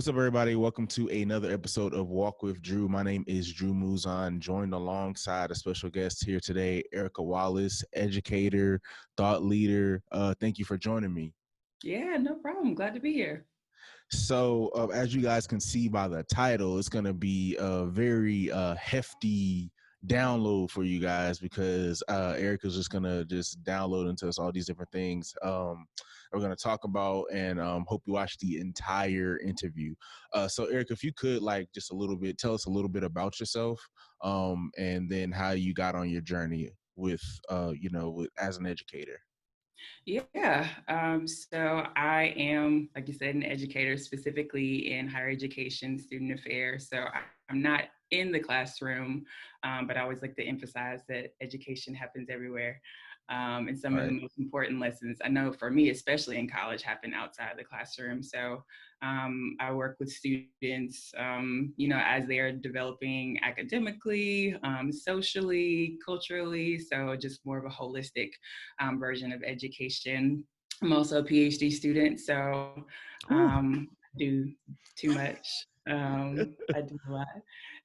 What's up, everybody? Welcome to another episode of Walk with Drew. My name is Drew Muzan, joined alongside a special guest here today, Erica Wallace, educator, thought leader. Thank you for joining me. Yeah, no problem. Glad to be here. So, as you guys can see by the title, it's going to be a very hefty download for you guys because Erica's just going to just download into us all these different things. We're going to talk about and hope you watch the entire interview. So, Erica, if you could just a little bit, tell us a little bit about yourself, and then how you got on your journey with, as an educator. Yeah. So I am, like you said, an educator specifically in higher education, student affairs. I'm not in the classroom, but I always like to emphasize that education happens everywhere. And some of Right. the most important lessons I know for me, especially in college, happen outside the classroom. So I work with students, as they are developing academically, socially, culturally. So just more of a holistic version of education. I'm also a PhD student, so do too much. I do a lot.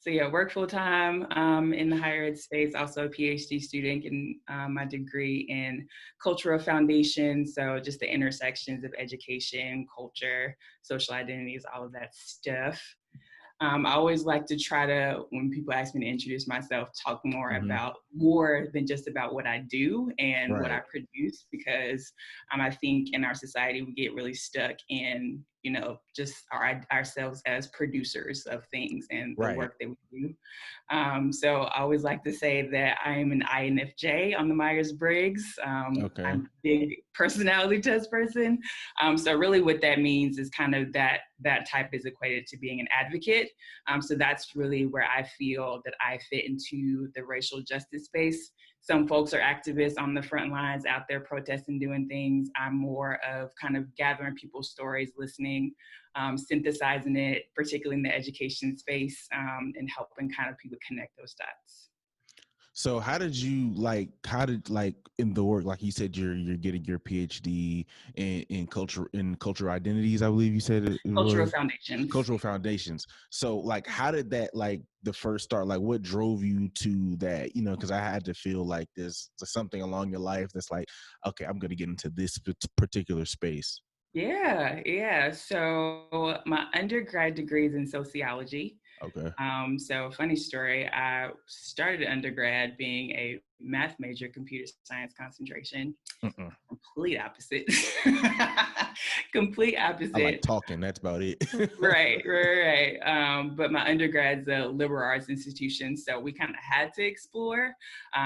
So yeah, work full time in the higher ed space. Also a PhD student, getting my degree in cultural foundation. So just the intersections of education, culture, social identities, all of that stuff. I always like to try to, when people ask me to introduce myself, talk more Mm-hmm. about more than just about what I do and what I Right. produce, because I think in our society, we get really stuck in, just ourselves as producers of things and the Right. work that we do. So I always like to say that I am an INFJ on the Myers-Briggs. Okay. I'm a big personality test person. So really what that means is kind of that type is equated to being an advocate. So that's really where I feel that I fit into the racial justice space. Some folks are activists on the front lines out there protesting, doing things. I'm more of kind of gathering people's stories, listening, synthesizing it, particularly in the education space, and helping kind of people connect those dots. So how did in the work, like you said, you're getting your PhD in cultural identities, I believe you said it Cultural was foundations. cultural foundations. So how did that, the first start, what drove you to that? Because I had to feel like there's something along your life that's like, okay, I'm gonna get into this particular space. Yeah. So my undergrad degree is in sociology. Okay. So funny story, I started undergrad being a math major, computer science concentration. Mm-mm. Complete opposite. Complete I like opposite. talking. That's about it. Right. But my undergrad's a liberal arts institution, so we kind of had to explore.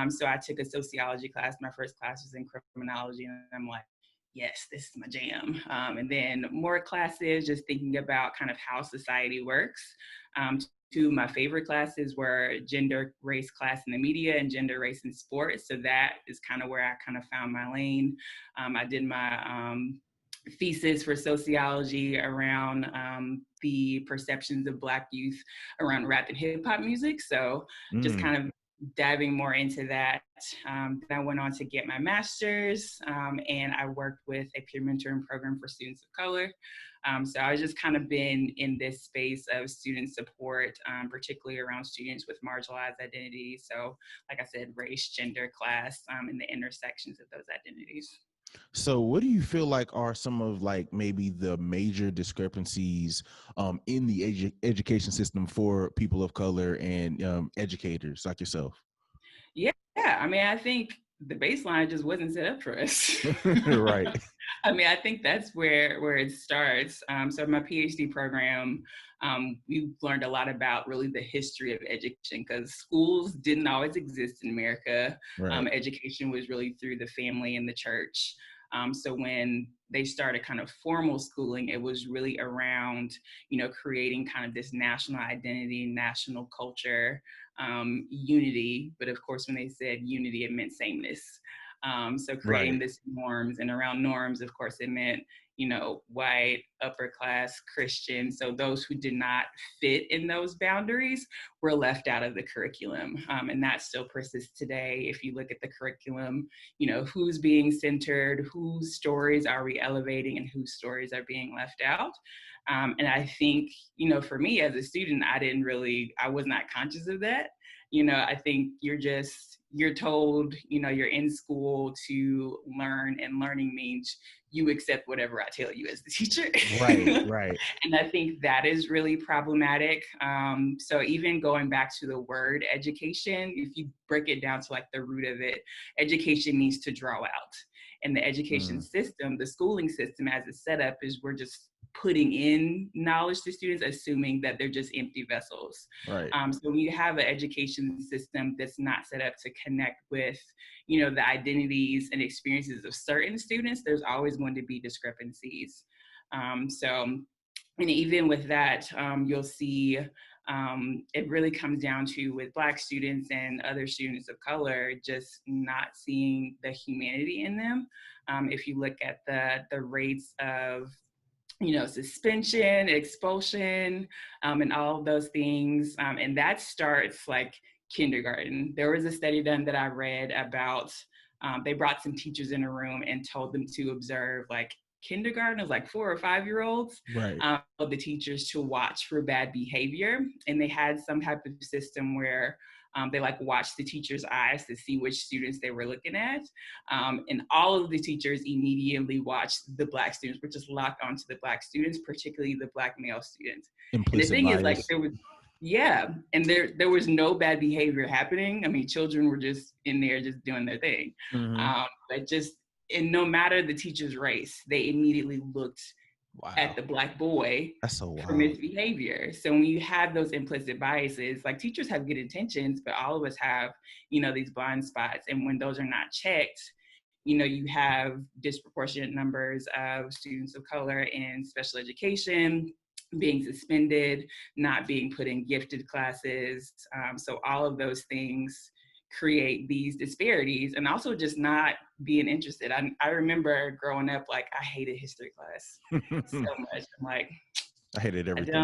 So I took a sociology class. My first class was in criminology, and I'm like, yes, this is my jam. And then more classes, just thinking about kind of how society works. Two of my favorite classes were gender, race, class in the media, and gender, race, and sports. So that is kind of where I kind of found my lane. I did my thesis for sociology around the perceptions of Black youth around rap and hip hop music. So just Mm. kind of diving more into that. Then I went on to get my master's, and I worked with a peer mentoring program for students of color. So I was just kind of been in this space of student support, particularly around students with marginalized identities. So like I said, race, gender, class, and the intersections of those identities. So what do you feel like are some of maybe the major discrepancies in the education system for people of color and educators like yourself? Yeah, I mean, I think the baseline just wasn't set up for us. Right. I mean, I think that's where it starts. So my PhD program, we learned a lot about really the history of education, because schools didn't always exist in America. Right. Education was really through the family and the church. So when they started kind of formal schooling, it was really around, creating kind of this national identity, national culture, unity. But of course, when they said unity, it meant sameness. So creating Right. this norms, and around norms, of course, it meant, white, upper class, Christian. So those who did not fit in those boundaries were left out of the curriculum. And that still persists today. If you look at the curriculum, who's being centered, whose stories are we elevating, and whose stories are being left out. And I think, for me as a student, I was not conscious of that. I think you're told, you're in school to learn, and learning means you accept whatever I tell you as the teacher. Right. Right. And I think that is really problematic. So even going back to the word education, if you break it down to like the root of it, education means to draw out. And the education system, the schooling system as it's set up, is we're just putting in knowledge to students, assuming that they're just empty vessels. Right. So when you have an education system that's not set up to connect with, the identities and experiences of certain students, there's always going to be discrepancies. And even with that, you'll see it really comes down to, with Black students and other students of color, just not seeing the humanity in them. If you look at the rates of suspension, expulsion, and all of those things. And that starts like kindergarten. There was a study done that I read about, they brought some teachers in a room and told them to observe like kindergarten, it was like 4 or 5 year olds, Right. Of the teachers to watch for bad behavior. And they had some type of system where they like watched the teacher's eyes to see which students they were looking at. And all of the teachers immediately watched the Black students, were just locked onto the Black students, particularly the Black male students. Implicit and the thing bias. is, like, and there was no bad behavior happening. I mean, children were just in there just doing their thing. And no matter the teacher's race, they immediately looked at the Black boy for misbehavior. So when you have those implicit biases, like, teachers have good intentions, but all of us have, these blind spots. And when those are not checked, you have disproportionate numbers of students of color in special education being suspended, not being put in gifted classes. So all of those things create these disparities, and also just not being interested. I remember growing up, like, I hated history class so much. I'm like, I hated everything.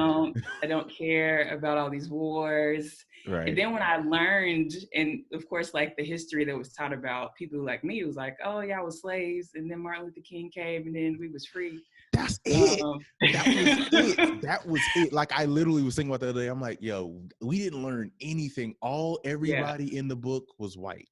I don't care about all these wars. Right. And then when I learned, and of course, like, the history that was taught about people like me, was like, oh yeah, I was slaves, and then Martin Luther King came, and then we was free. That's it. That was it. That was it. Like, I literally was thinking about the other day. I'm like, yo, we didn't learn anything. Everybody in the book was white.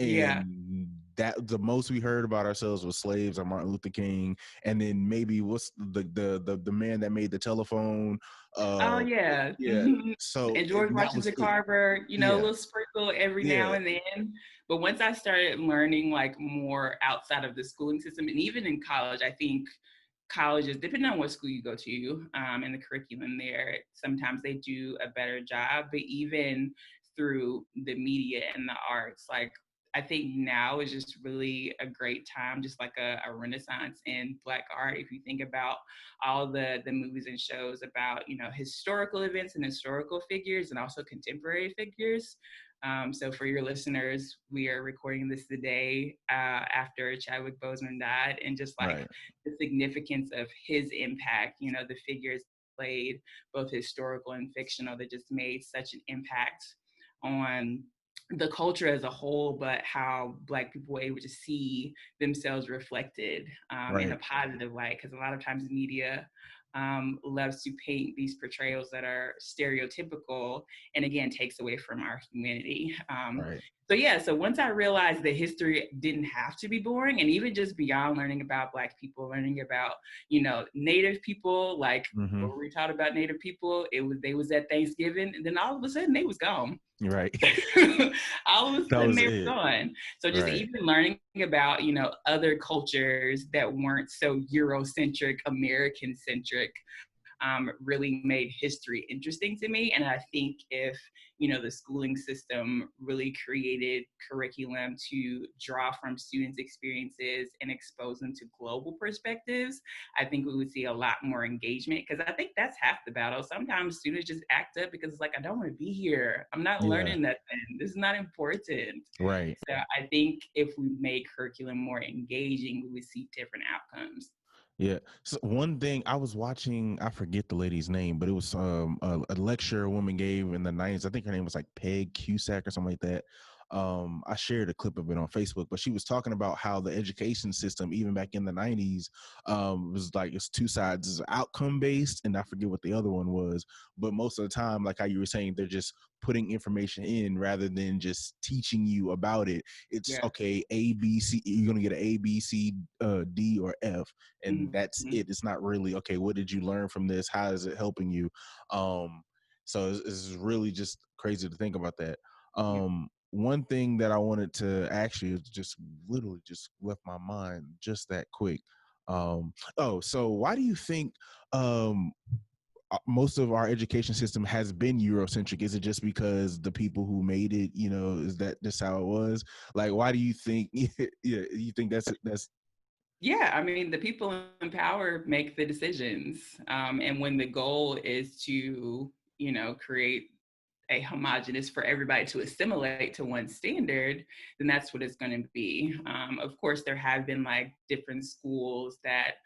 And that the most we heard about ourselves was slaves or Martin Luther King, and then maybe what's the man that made the telephone. So and George Washington Carver, a little sprinkle every now and then. But once I started learning, like, more outside of the schooling system, and even in college, I think colleges, depending on what school you go to, and the curriculum there, sometimes they do a better job. But even through the media and the arts, like, I think now is just really a great time, just like a renaissance in Black art. If you think about all the movies and shows about, historical events and historical figures, and also contemporary figures. So for your listeners, we are recording this the day after Chadwick Boseman died, and just like the significance of his impact, the figures played, both historical and fictional, that just made such an impact on the culture as a whole, but how Black people were able to see themselves reflected in a positive light. Because a lot of times media loves to paint these portrayals that are stereotypical, and again, takes away from our humanity. So once I realized that history didn't have to be boring, and even just beyond learning about Black people, learning about, Native people, like, what we taught about Native people, they was at Thanksgiving, and then all of a sudden they was gone. Right. All of a sudden they were gone. So just even learning about, other cultures that weren't so Eurocentric, American-centric, really made history interesting to me. And I think if, the schooling system really created curriculum to draw from students' experiences and expose them to global perspectives, I think we would see a lot more engagement, because I think that's half the battle. Sometimes students just act up because it's like, I don't want to be here. I'm not Yeah. learning nothing. This is not important. Right. So I think if we make curriculum more engaging, we would see different outcomes. Yeah. So one thing I was watching, I forget the lady's name, but it was a lecture a woman gave in the 90s. I think her name was like Peg Cusack or something like that. I shared a clip of it on Facebook, but she was talking about how the education system, even back in the 90s, was like it's two sides. It's outcome based, and I forget what the other one was. But most of the time, like how you were saying, they're just putting information in rather than just teaching you about it. It's Yeah. okay, A, B, C. You're gonna get an A, B, C, D, or F, and that's Mm-hmm. it. It's not really okay, what did you learn from this, how is it helping you? So it's really just crazy to think about that. Yeah. One thing that I wanted to ask you is just literally just left my mind just that quick. So why do you think um most of our education system has been Eurocentric? Is it just because the people who made it, is that just how it was? Like, why do you think? Yeah, you think that's Yeah, I mean, the people in power make the decisions. And when the goal is to, create a homogenous for everybody to assimilate to one standard, then that's what it's going to be. Of course, there have been like different schools that,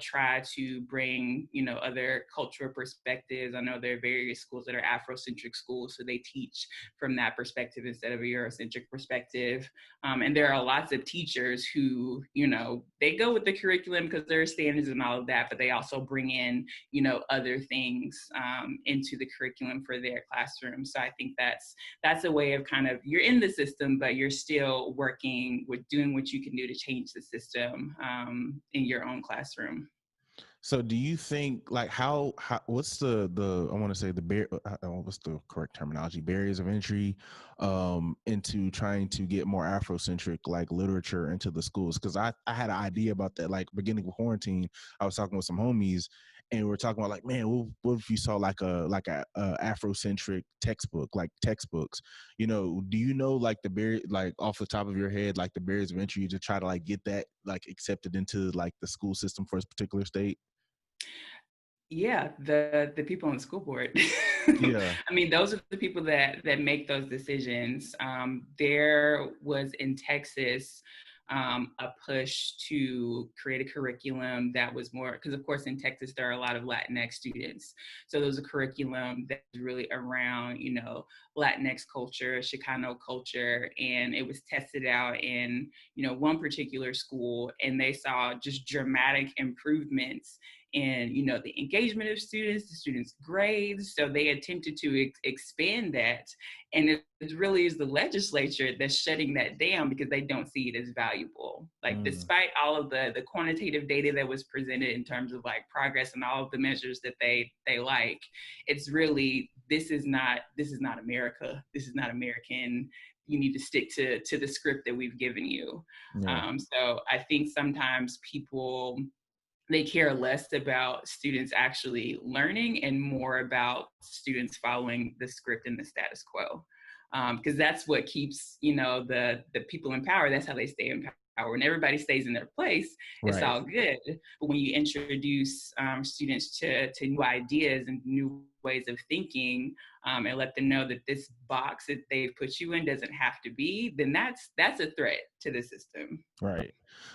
try to bring, other cultural perspectives. I know there are various schools that are Afrocentric schools, so they teach from that perspective instead of a Eurocentric perspective. And there are lots of teachers who, they go with the curriculum because there are standards and all of that, but they also bring in, other things into the curriculum for their classroom. So I think that's a way of kind of, you're in the system, but you're still working with doing what you can do to change the system in your own classroom. So do you think, like, how what's the I want to say the what's the correct terminology, barriers of entry into trying to get more Afrocentric like literature into the schools? Because I had an idea about that, like beginning of quarantine. I was talking with some homies and we were talking about like, man, what if you saw like a Afrocentric textbook, like textbooks? Do you know like the barrier, like off the top of your head, like the barriers of entry to try to like get that like accepted into like the school system for a particular state? Yeah, the people on the school board. Yeah. I mean, those are the people that make those decisions. There was in Texas a push to create a curriculum that was more, because of course in Texas there are a lot of Latinx students. So there was a curriculum that was really around, Latinx culture, Chicano culture, and it was tested out in, one particular school, and they saw just dramatic improvements in, the engagement of students, the students' grades. So they attempted to expand that, and it really is the legislature that's shutting that down because they don't see it as valuable. Like, Mm, despite all of the quantitative data that was presented in terms of like progress and all of the measures that they like, it's really, this is not America. This is not American. You need to stick to the script that we've given you. yeah. So I think sometimes people, they care less about students actually learning and more about students following the script and the status quo, because that's what keeps, the people in power. That's how they stay in power. When everybody stays in their place, it's Right. all good. But when you introduce students to new ideas and new ways of thinking, and let them know that this box that they've put you in doesn't have to be, then that's a threat to the system. Right.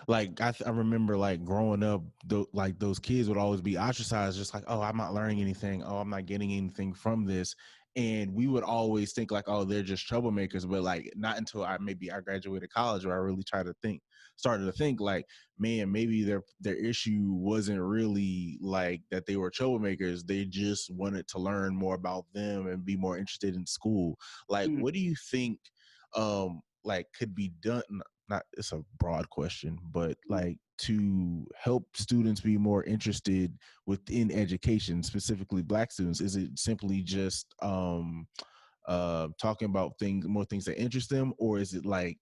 Like I remember like growing up, like those kids would always be ostracized, just like, oh, I'm not learning anything. Oh, I'm not getting anything from this. And we would always think like, oh, they're just troublemakers. But like, not until I graduated college where I really started to think like, man, maybe their issue wasn't really like that they were troublemakers. They just wanted to learn more about them and be more interested in school. Like, Mm. what do you think like could be done? Not, it's a broad question, but like to help students be more interested within education, specifically Black students? Is it simply just talking about more things that interest them, or is it like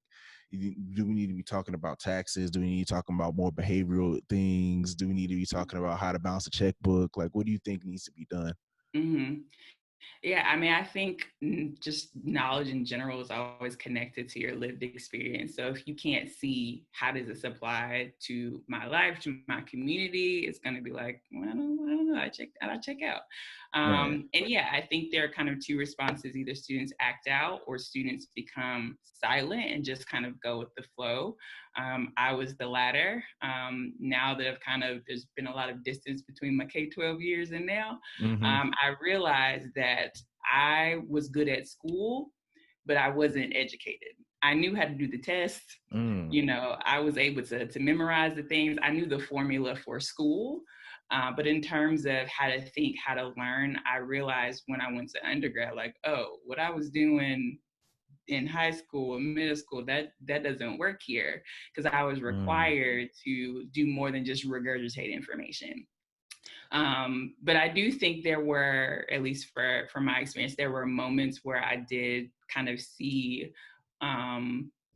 Do we need to be talking about taxes? Do we need to be talking about more behavioral things? Do we need to be talking about how to balance a checkbook? Like, what do you think needs to be done? Mm-hmm. Yeah, I mean, I think just knowledge in general is always connected to your lived experience. So if you can't see how does this apply to my life, to my community, it's going to be like, well, I don't know. I check out. Right. And yeah, I think there are kind of two responses: either students act out or students become silent and just kind of go with the flow. I was the latter. Now that there's been a lot of distance between my K-12 years and now, Mm-hmm. I realized that I was good at school, but I wasn't educated. I knew how to do the test. Mm. You know, I was able to memorize the things. I knew the formula for school. But in terms of how to think, how to learn, I realized when I went to undergrad, like, oh, what I was doing in high school and middle school, that doesn't work here, because I was Mm. required to do more than just regurgitate information. But I do think there were, at least for my experience, there were moments where I did kind of see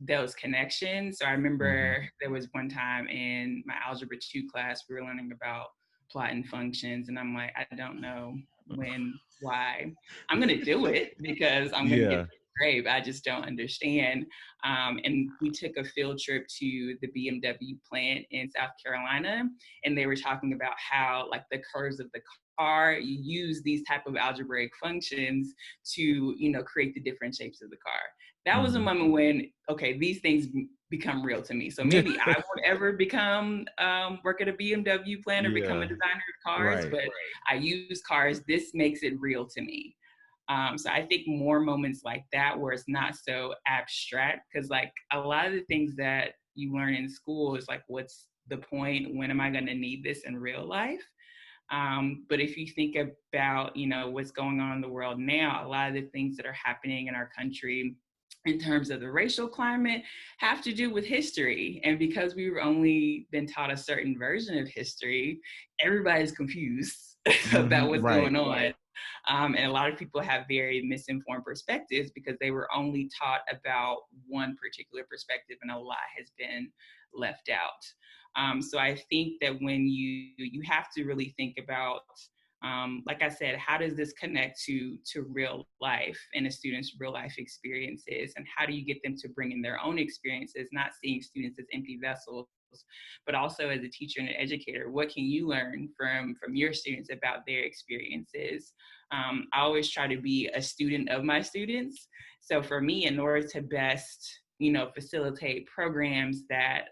those connections. So I Mm-hmm. remember there was one time in my Algebra 2 class, we were learning about plot and functions. And I'm like, I don't know when, why. I'm going to do it because I'm going to get Yeah. the grade. I just don't understand. And we took a field trip to the BMW plant in South Carolina, and they were talking about how, like, the curves of the car, you use these type of algebraic functions to, create the different shapes of the car. That was a Mm-hmm. moment when, okay, these things become real to me. So maybe I won't ever become work at a BMW plant or become a Yeah. designer of cars, Right. but I use cars. This makes it real to me. So I think more moments like that where it's not so abstract, because like a lot of the things that you learn in school is like, what's the point? When am I going to need this in real life? But if you think about, what's going on in the world now, a lot of the things that are happening in our country in terms of the racial climate have to do with history. And because we've only been taught a certain version of history, everybody's confused about Mm-hmm. what's Right. going on. And a lot of people have very misinformed perspectives because they were only taught about one particular perspective, and a lot has been left out. So I think that when you have to really think about, like I said, how does this connect to real life and a student's real life experiences, and how do you get them to bring in their own experiences, not seeing students as empty vessels, but also as a teacher and an educator, what can you learn from your students about their experiences? I always try to be a student of my students. So for me, in order to best, facilitate programs that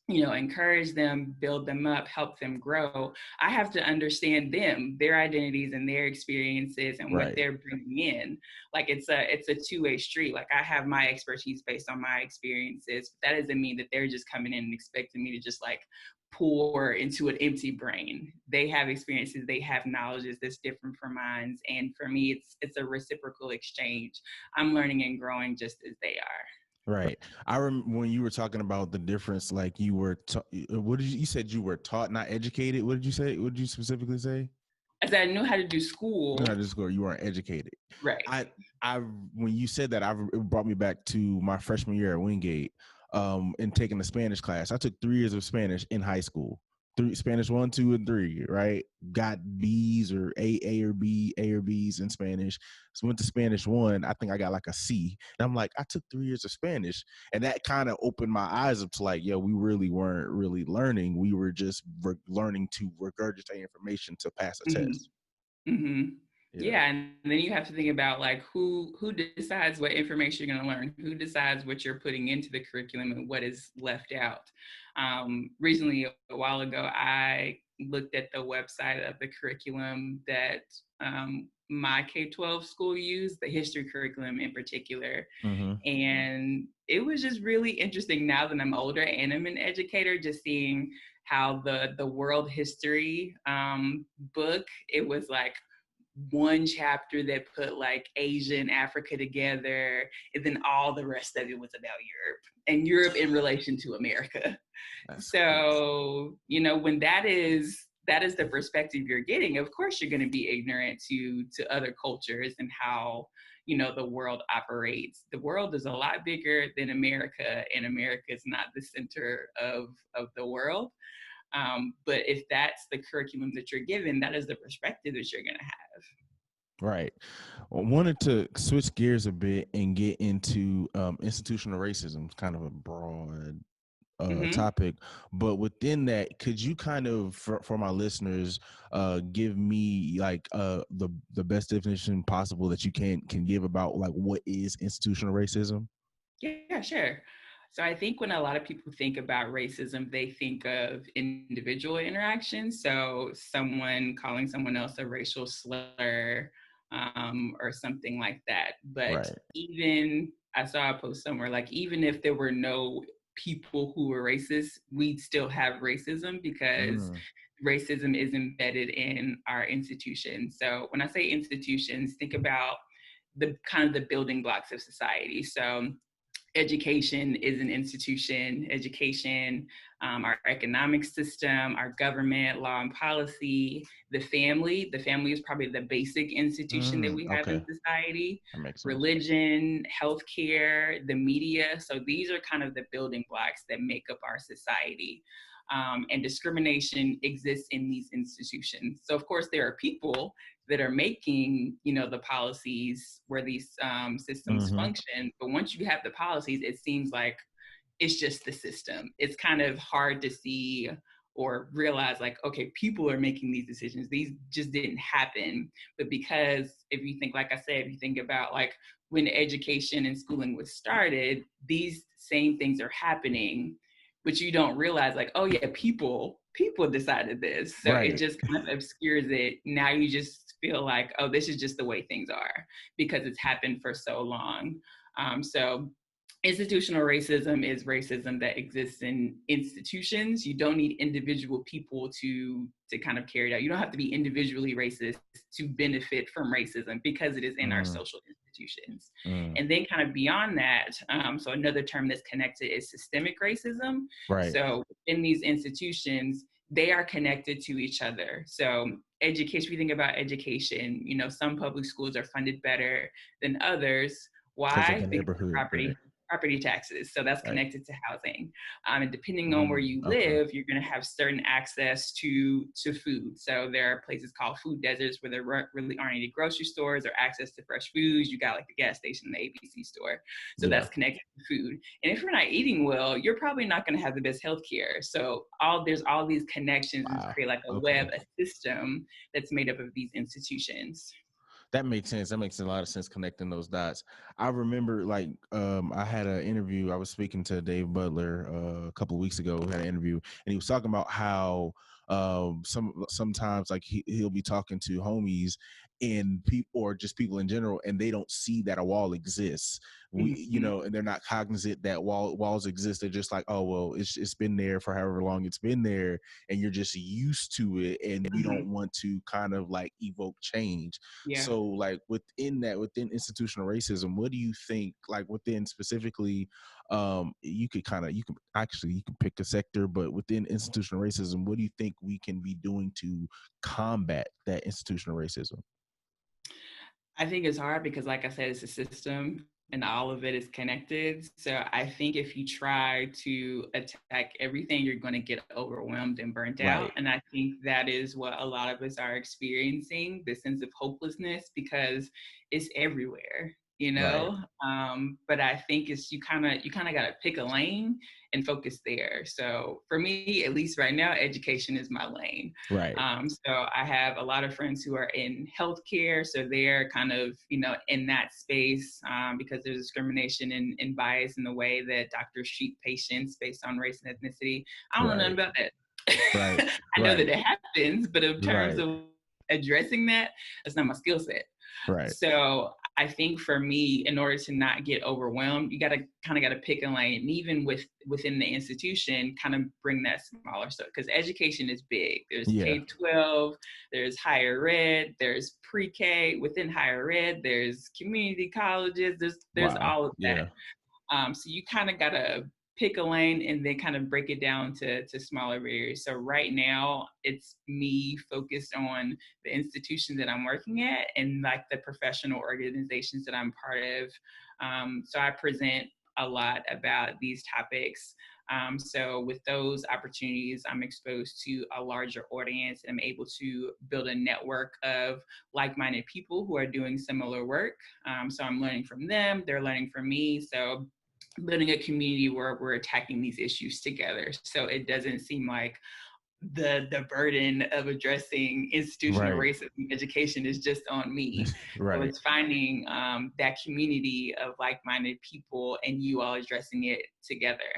encourage them, build them up, help them grow, I have to understand them, their identities and their experiences and what Right. they're bringing in. Like it's a two-way street. Like I have my expertise based on my experiences, but that doesn't mean that they're just coming in and expecting me to just like pour into an empty brain. They have experiences, they have knowledges that's different from mine. And for me, it's a reciprocal exchange. I'm learning and growing just as they are. Right. I remember when you were talking about the difference, like you were, what did you said you were taught, not educated. What did you say? What did you specifically say? I said I knew how to do You know, school. just go. You weren't educated. Right. I, I, when you said that, it brought me back to my freshman year at Wingate, and taking a Spanish class. I took 3 years of Spanish in high school. Spanish 1, 2, and 3. Right, got B's or A or B, A or B's in Spanish. So went to Spanish 1. I think I got like a C. And I'm like, I took 3 years of Spanish, and that kind of opened my eyes up to like, yo, we really weren't really learning. We were just learning to regurgitate information to pass a Mm-hmm. test. Mm-hmm. Yeah. Yeah, and then you have to think about like who decides what information you're going to learn, who decides what you're putting into the curriculum and what is left out. Recently, a while ago, I looked at the website of the curriculum that my K-12 school used, the history curriculum in particular, Mm-hmm. and it was just really interesting now that I'm older and I'm an educator, just seeing how the world history book, it was like one chapter that put like Asia and Africa together, and then all the rest of it was about Europe, and Europe in relation to America. That's crazy. So, when that is the perspective you're getting, of course you're going to be ignorant to other cultures and how, the world operates. The world is a lot bigger than America, and America is not the center of the world. But if that's the curriculum that you're given, that is the perspective that you're going to have. Right. I wanted to switch gears a bit and get into institutional racism. It's kind of a broad Mm-hmm. topic, but within that, could you kind of, for my listeners, give me like the best definition possible that you can give about like what is institutional racism? Yeah, sure. So I think when a lot of people think about racism, they think of individual interactions. So someone calling someone else a racial slur, or something like that. But Right. even I saw a post somewhere, like even if there were no people who were racist, we'd still have racism because Mm. racism is embedded in our institutions. So when I say institutions, think about the kind of the building blocks of society. So education is an institution. Education, our economic system, our government, law and policy, the family. The family is probably the basic institution that we have Okay, in society. that makes sense. Religion, healthcare, the media. So these are kind of the building blocks that make up our society. And discrimination exists in these institutions. So of course there are people that are making, the policies where these systems Mm-hmm. function. But once you have the policies, it seems like it's just the system. It's kind of hard to see or realize like, okay, people are making these decisions. These just didn't happen. But because if you think, like I said, if you think about like when education and schooling was started, these same things are happening, but you don't realize like, oh yeah, people decided this. So it Right. just kind of obscures it. Now you just feel like, oh, this is just the way things are because it's happened for so long. So institutional racism is racism that exists in institutions. You don't need individual people to kind of carry it out. You don't have to be individually racist to benefit from racism because it is in our Mm. social institutions. Mm. And then kind of beyond that, so another term that's connected is systemic racism. Right. So in these institutions, they are connected to each other. So education, we think about education, some public schools are funded better than others. Because of the Why? Because of neighborhood. Right. property taxes. So that's Right. connected to housing. And depending on where Mm. you Okay. live, you're going to have certain access to food. So there are places called food deserts where there really aren't any grocery stores or access to fresh foods. You got like the gas station, the ABC store. So Yeah. that's connected to food. And if you're not eating well, you're probably not going to have the best health care. So there's all these connections and Wow. create like a Okay. web, a system that's made up of these institutions. That makes sense. That makes a lot of sense connecting those dots. I remember like I had an interview. I was speaking to Dave Butler a couple of weeks ago. We had an interview, and he was talking about how sometimes like he'll be talking to homies and people or just people in general, and they don't see that a wall exists. Mm-hmm. And they're not cognizant that walls exist. They're just like, oh well, it's been there for however long it's been there, and you're just used to it, and we don't Mm-hmm. want to kind of like evoke change. Yeah. So like within institutional racism, what do you think, like within specifically, you can pick a sector, but within institutional racism, what do you think we can be doing to combat that institutional racism? I think it's hard because, like I said, it's a system and all of it is connected. So I think if you try to attack everything, you're going to get overwhelmed and burnt out. Right. And I think that is what a lot of us are experiencing, the sense of hopelessness, because it's everywhere. Right. But I think it's you kind of got to pick a lane and focus there. So for me, at least right now, education is my lane. Right. So I have a lot of friends who are in healthcare, so they're kind of in that space because there's discrimination and bias in the way that doctors treat patients based on race and ethnicity. I don't know nothing Right. about that. Right. I know that Right. it happens, but in terms Right. of addressing that, that's not my skill set. Right. So I think for me, in order to not get overwhelmed, you got to pick a lane, and even within the institution, kind of bring that smaller stuff because education is big. There's Yeah. K-12, there's higher ed, there's pre-K. Within higher ed, there's community colleges. There's Wow. all of Yeah. that. So you kind of gotta pick a lane and then kind of break it down to smaller barriers. So right now it's me focused on the institution that I'm working at and like the professional organizations that I'm part of. So I present a lot about these topics. So with those opportunities, I'm exposed to a larger audience and I'm able to build a network of like-minded people who are doing similar work. So I'm learning from them, they're learning from me. So building a community where we're attacking these issues together. So it doesn't seem like the burden of addressing institutional Right. racism in education is just on me. So Right. it's finding that community of like-minded people and you all addressing it together.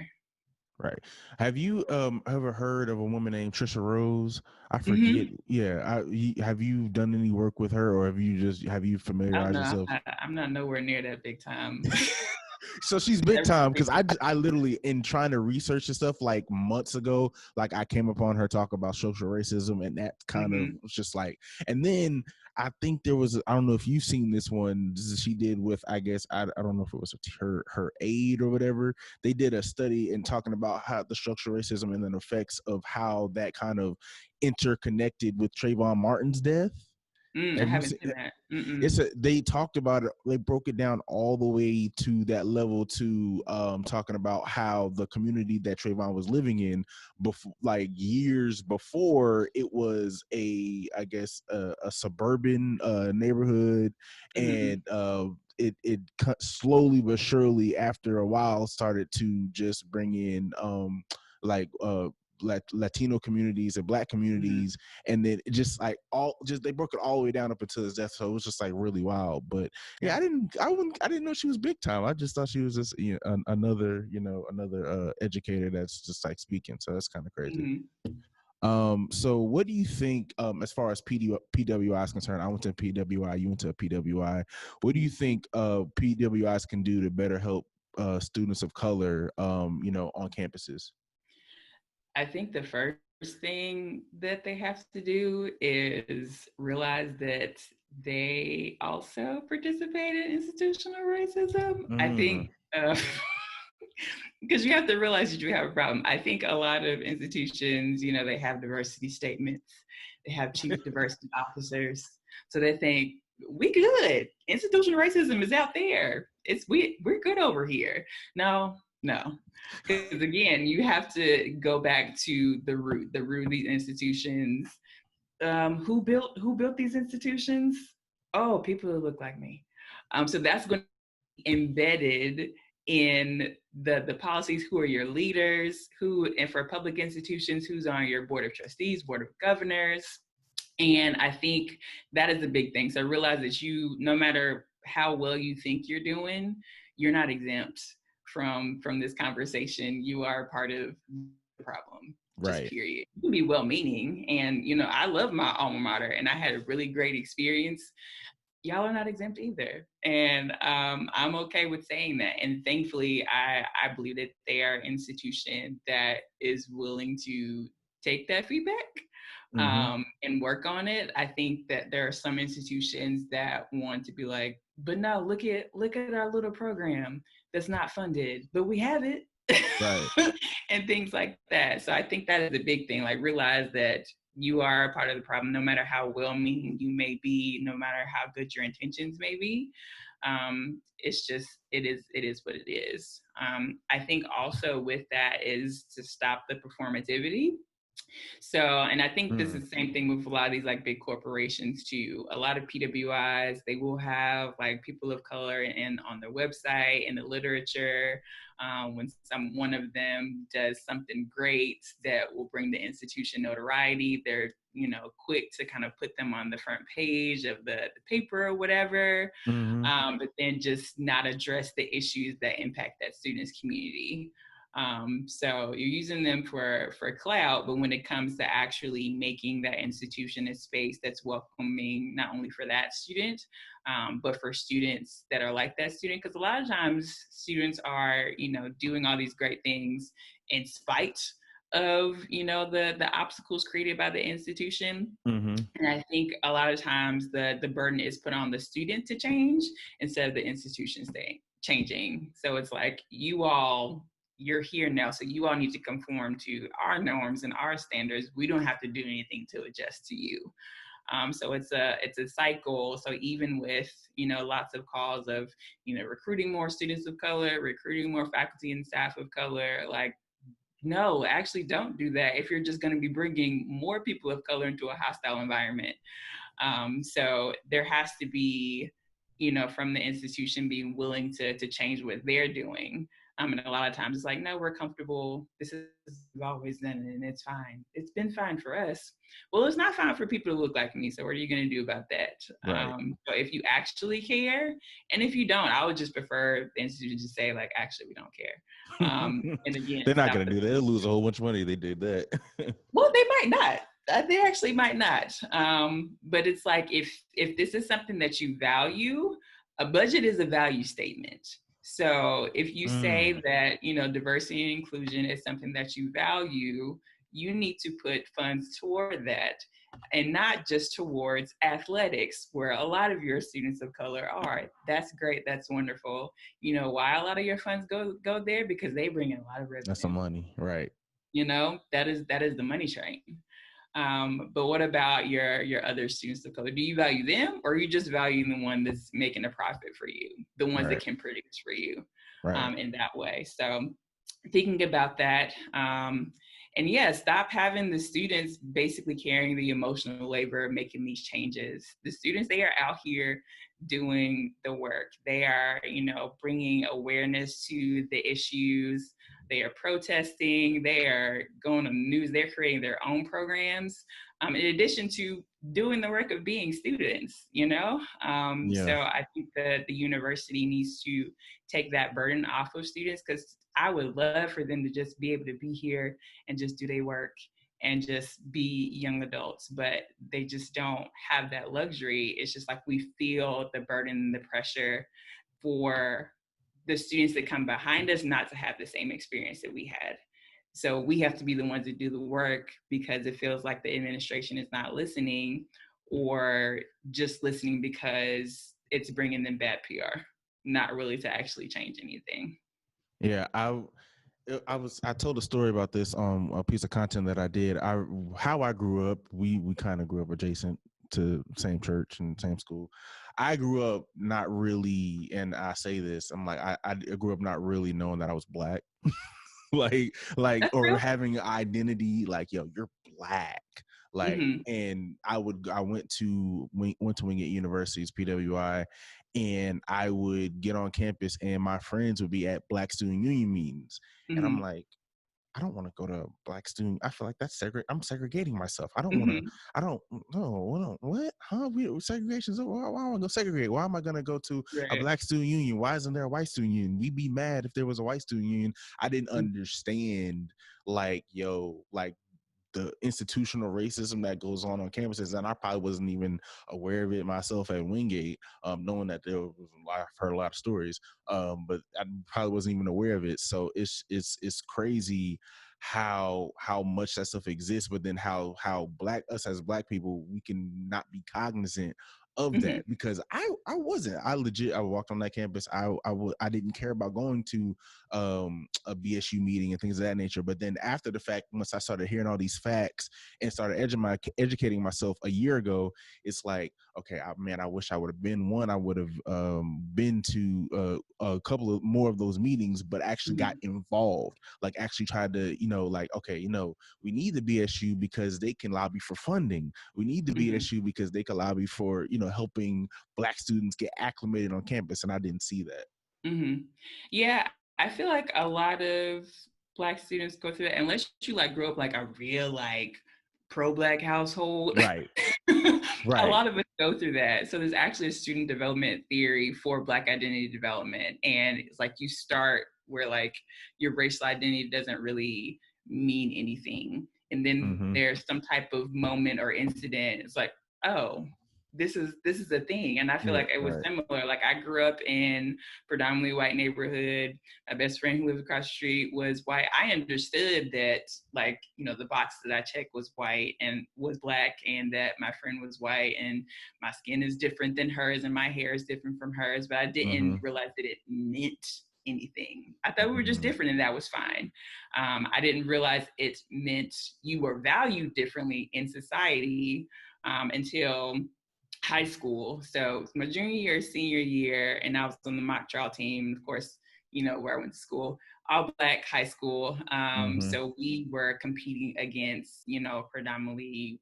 Right. Have you ever heard of a woman named Trisha Rose? I forget. Mm-hmm. Yeah. Have you done any work with her, or have you Oh familiarized no, yourself? I'm not nowhere near that big time. So she's big time because I literally, in trying to research this stuff like months ago, like I came upon her talk about social racism, and that kind of Mm-hmm. was just like, and then I think there was, I don't know if you've seen this one she did with, I guess I don't know if it was her aide or whatever. They did a study and talking about how the structural racism and the effects of how that kind of interconnected with Trayvon Martin's death. I Have you haven't seen? seen that. Mm-mm. It's they talked about it, they broke it down all the way to that level to talking about how the community that Trayvon was living in before, like years before, it was I guess a suburban neighborhood, Mm-hmm. and it slowly but surely after a while started to just bring in like Latino communities and Black Mm-hmm. communities, and then it just like all just they broke it all the way down up until his death. So it was just like really wild. But yeah, Yeah. I didn't know she was big time. I just thought she was just another educator that's just like speaking. So that's kind of crazy. Mm-hmm. So what do you think as far as PWI is concerned? I went to PWI, you went to PWI. What do you think PWIs can do to better help students of color on campuses? I think the first thing that they have to do is realize that they also participate in institutional racism. I Mm, think because you have to realize that you have a problem. I think a lot of institutions, they have diversity statements, they have chief diversity officers, so they think we good. Institutional racism is out there. We're good over here. No, no, because again, you have to go back to the root of these institutions. Who built these institutions? Oh, people who look like me. So that's going to be embedded in the policies. Who are your leaders? And for public institutions, who's on your board of trustees, board of governors? And I think that is a big thing. So realize that no matter how well you think you're doing, you're not exempt from this conversation. You are part of the problem, just right. period. You can be well-meaning, and I love my alma mater, and I had a really great experience. Y'all are not exempt either, and I'm okay with saying that. And thankfully, I believe that they are an institution that is willing to take that feedback Mm-hmm. and work on it. I think that there are some institutions that want to be like, but no, look at our little program that's not funded, but we have it. Right. And things like that. So I think that is a big thing. Like, realize that you are a part of the problem, no matter how well-meaning you may be, no matter how good your intentions may be. It's just it is what it is. I think also with that is to stop the performativity. So, and I think this Mm. is the same thing with a lot of these like big corporations too. A lot of PWIs, they will have like people of color and on their website, in the literature. When one of them does something great that will bring the institution notoriety, they're quick to kind of put them on the front page of the paper or whatever, Mm-hmm. but then just not address the issues that impact that student's community. So you're using them for clout, but when it comes to actually making that institution a space that's welcoming, not only for that student, but for students that are like that student, because a lot of times students are, doing all these great things in spite of, the obstacles created by the institution. Mm-hmm. And I think a lot of times the burden is put on the student to change instead of the institution staying changing. So it's like, you're here now, so you all need to conform to our norms and our standards. We don't have to do anything to adjust to you. So it's a cycle. So even with, lots of calls of, recruiting more students of color, recruiting more faculty and staff of color, like, no, actually don't do that if you're just going to be bringing more people of color into a hostile environment. So there has to be, from the institution being willing to change what they're doing. And a lot of times it's like, no, we're comfortable. This is we've always done it and it's fine. It's been fine for us. Well, it's not fine for people to look like me. So what are you going to do about that? Right. So if you actually care, and if you don't, I would just prefer the institution to say, like, actually, we don't care. And again, They're not stop going to the do that. They'll lose a whole bunch of money if they did that. well, they might not. They actually might not. But it's like, if this is something that you value, a budget is a value statement. So if you say that, diversity and inclusion is something that you value, you need to put funds toward that, and not just towards athletics, where a lot of your students of color are. That's great. That's wonderful. You know why a lot of your funds go there? Because they bring in a lot of revenue. That's some money, right? That is the money train. But what about your other students of color? Do you value them, or are you just valuing the one that's making a profit for you, the ones that can produce for you, right. in that way? So thinking about that, and yeah, stop having the students basically carrying the emotional labor of making these changes. The students, they are out here doing the work. They are, bringing awareness to the issues. They are protesting. They are going on the news. They're creating their own programs, in addition to doing the work of being students, Yeah. So I think that the university needs to take that burden off of students, because I would love for them to just be able to be here and just do their work and just be young adults, but they just don't have that luxury. It's just like we feel the burden and the pressure for the students that come behind us not to have the same experience that we had. So we have to be the ones that do the work, because it feels like the administration is not listening, or just listening because it's bringing them bad PR, not really to actually change anything. Yeah, I told a story about this a piece of content that I did. How I grew up, we kind of grew up adjacent to same church and same school. I grew up not really, and I say this, I'm like I grew up not really knowing that I was black. like That's or real. having an identity like, yo, you're black. Like, Mm-hmm. and I went to Wingate University's PWI, and I would get on campus and my friends would be at Black Student Union meetings. And I'm Mm-hmm. like, I don't want to go to Black student. I feel like that's I'm segregating myself. I don't want to. Mm-hmm. I don't. No. What? Huh? Segregation. Why am I going to segregate? Why am I going to go to a Right. Black student union? Why isn't there a white student union? We'd be mad if there was a white student union. I didn't understand. Like, yo, like the institutional racism that goes on campuses, and I probably wasn't even aware of it myself at Wingate, knowing that there was I've heard a lot of stories, but I probably wasn't even aware of it. So it's crazy how much that stuff exists, but then how us as black people, we can not be cognizant of Mm-hmm. that, because I walked on that campus. I didn't care about going to a BSU meeting and things of that nature. But then after the fact, once I started hearing all these facts and started educating myself a year ago, it's like, okay, I wish I would have been one. I would have been to a couple of more of those meetings, but actually got involved, like actually tried to, like, okay, we need the BSU because they can lobby for funding. We need the Mm-hmm. BSU because they can lobby for, helping black students get acclimated on campus. And I didn't see that. Mm-hmm. Yeah, I feel like a lot of Black students go through that, unless you like grow up like a real like pro-Black household. Right. A Right. lot of us go through that. So there's actually a student development theory for Black identity development, and it's like you start where like your racial identity doesn't really mean anything, and then Mm-hmm. there's some type of moment or incident. It's like, oh, this is a thing. And I feel Yeah. like it was Right. similar. Like I grew up in predominantly white neighborhood. My best friend who lived across the street was white. I understood that, like, the box that I checked was white and was Black, and that my friend was white, and my skin is different than hers and my hair is different from hers, but I Mm-hmm. didn't realize that it meant anything. I thought we were just different, and that was fine. I didn't realize it meant you were valued differently in society until high school. So my junior year, senior year, and I was on the mock trial team, of course, where I went to school, all Black high school. So we were competing against, predominantly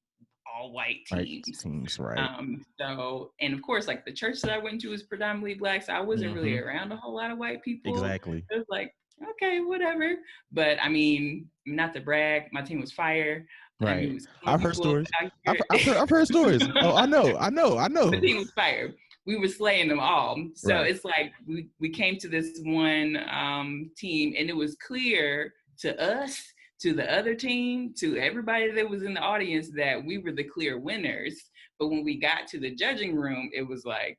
all white teams. Right. So, and of course, like the church that I went to was predominantly Black, so I wasn't really around a whole lot of white people. Exactly. It was like, okay, whatever. But I mean, not to brag, my team was fire. Right. I've heard stories. I've heard stories. Oh, I know. The team was fire. We were slaying them all. So right. It's like we came to this one team, and it was clear to us, to the other team, to everybody that was in the audience, that we were the clear winners. But when we got to the judging room, it was like,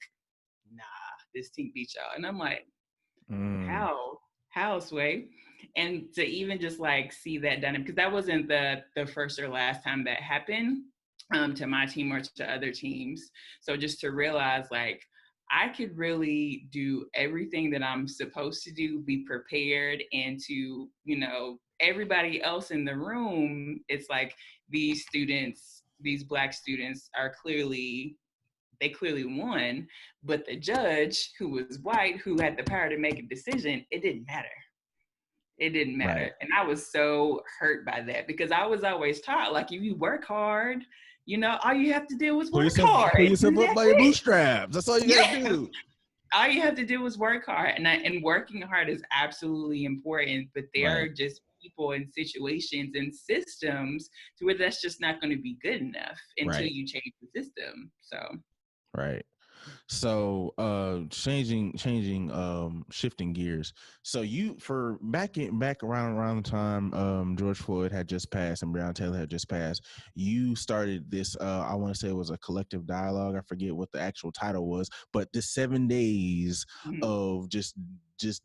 nah, this team beat y'all. And I'm like, how, Sway? And to even just like see that done, because that wasn't the first or last time that happened to my team or to other teams. So just to realize, like, I could really do everything that I'm supposed to do, be prepared, and to, everybody else in the room, it's like these students, these Black students they clearly won, but the judge, who was white, who had the power to make a decision, it didn't matter. It didn't matter. Right. And I was so hurt by that, because I was always taught, like, if you work hard, all you have to do is work hard. Pull yourself up by your bootstraps. That's all you gotta do. All you have to do is work hard. And working hard is absolutely important, but there are just people and situations and systems to where that's just not going to be good enough until you change the system. So. Right. So shifting gears. So you back around the time George Floyd had just passed and Breonna Taylor had just passed, you started this I want to say it was a collective dialogue. I forget what the actual title was, but the 7 days of just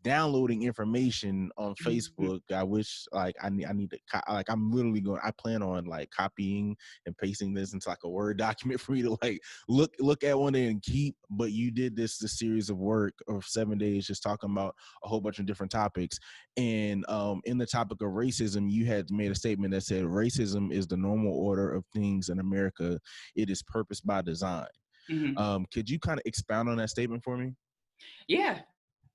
downloading information on Facebook. I wish I need to I'm literally I plan on like copying and pasting this into like a Word document for me to like look at one day and keep. But you did this series of work of 7 days just talking about a whole bunch of different topics. And in the topic of racism, you had made a statement that said racism is the normal order of things in America. It is purpose by design. Could you kind of expound on that statement for me? Yeah.